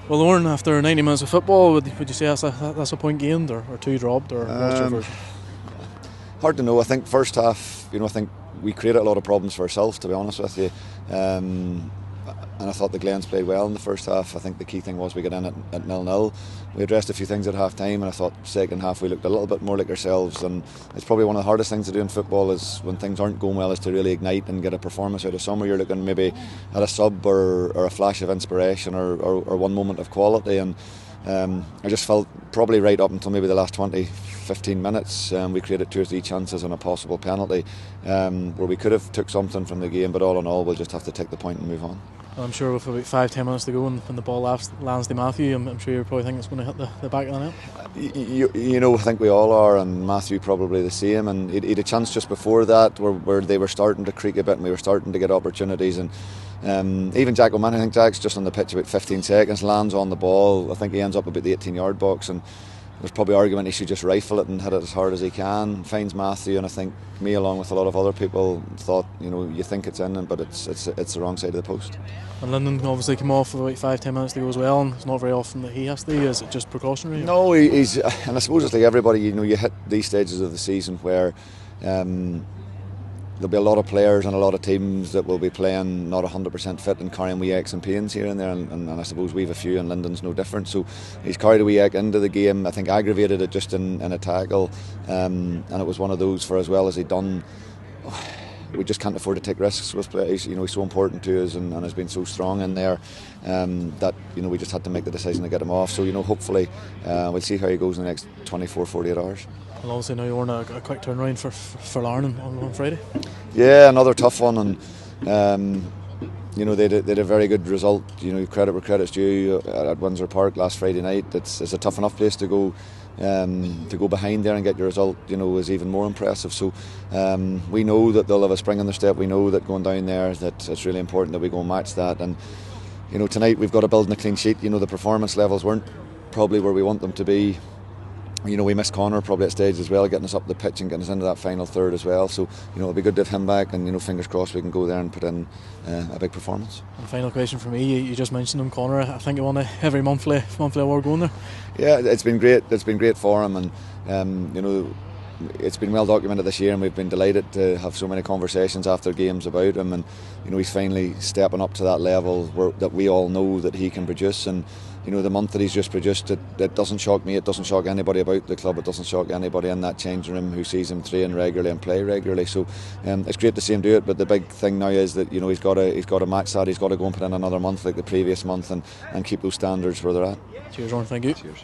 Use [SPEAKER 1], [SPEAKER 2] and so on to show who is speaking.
[SPEAKER 1] Well, Oran, after 90 minutes of football, would you say that's a point gained or two dropped, or what's your version?
[SPEAKER 2] Hard to know. I think first half, I think we created a lot of problems for ourselves, to be honest with you. And I thought the Glens played well in the first half. I think the key thing was we got in at 0-0. We addressed a few things at half time, and I thought second half we looked a little bit more like ourselves. And it's probably one of the hardest things to do in football is when things aren't going well, is to really ignite and get a performance out of somewhere. You're looking maybe at a sub or a flash of inspiration or one moment of quality. And I just felt probably right up until maybe the last 20-15 minutes we created 2 or 3 chances and a possible penalty where we could have took something from the game, but all in all we'll just have to take the point and move on.
[SPEAKER 1] I'm sure with about 5-10 minutes to go and when the ball lands to Matthew, I'm sure you're probably thinking it's going to hit the back of the net.
[SPEAKER 2] I think we all are, and Matthew probably the same. And he had a chance just before that where they were starting to creak a bit and we were starting to get opportunities. And even Jack O'Mahony, I think Jack's just on the pitch about 15 seconds, lands on the ball. I think he ends up about the 18-yard box, and there's probably argument he should just rifle it and hit it as hard as he can. Finds Matthew, and I think me along with a lot of other people thought, you think it's in, but it's the wrong side of the post.
[SPEAKER 1] And Lyndon obviously came off with about 5-10 minutes to go as well, and it's not very often that he has to. Is it just precautionary?
[SPEAKER 2] No, he's, and I suppose it's like everybody. You hit these stages of the season where there'll be a lot of players and a lot of teams that will be playing not 100% fit and carrying wee aches and pains here and there, and I suppose we've a few, and Lyndon's no different. So he's carried a wee ache into the game. I think aggravated it just in a tackle, and it was one of those, for as well as he'd done, we just can't afford to take risks with players. He's so important to us and has been so strong in there that we just had to make the decision to get him off. So hopefully we'll see how he goes in the next 24-48 hours.
[SPEAKER 1] Well, obviously now you're on a quick turnaround for Larne on Friday.
[SPEAKER 2] Yeah, another tough one, and they did a very good result. Credit where credit's due at Windsor Park last Friday night. It's a tough enough place to go. To go behind there and get your result, is even more impressive. So we know that they'll have a spring in their step. We know that going down there, that it's really important that we go and match that. And tonight we've got to build in a clean sheet. The performance levels weren't probably where we want them to be. We missed Connor probably at stage as well, getting us up the pitch and getting us into that final third as well. So it'll be good to have him back, and fingers crossed we can go there and put in a big performance. And
[SPEAKER 1] final question for me, you just mentioned him, Connor. I think he won every monthly award going there.
[SPEAKER 2] Yeah, it's been great. It's been great for him, and it's been well documented this year, and we've been delighted to have so many conversations after games about him. And he's finally stepping up to that level that we all know that he can produce. And the month that he's just produced, it doesn't shock me. It doesn't shock anybody about the club. It doesn't shock anybody in that changing room who sees him train regularly and play regularly. So it's great to see him do it. But the big thing now is that he's got to match that. He's got to go and put in another month like the previous month and keep those standards where they're at.
[SPEAKER 1] Cheers, Oran. Thank you.
[SPEAKER 2] Cheers.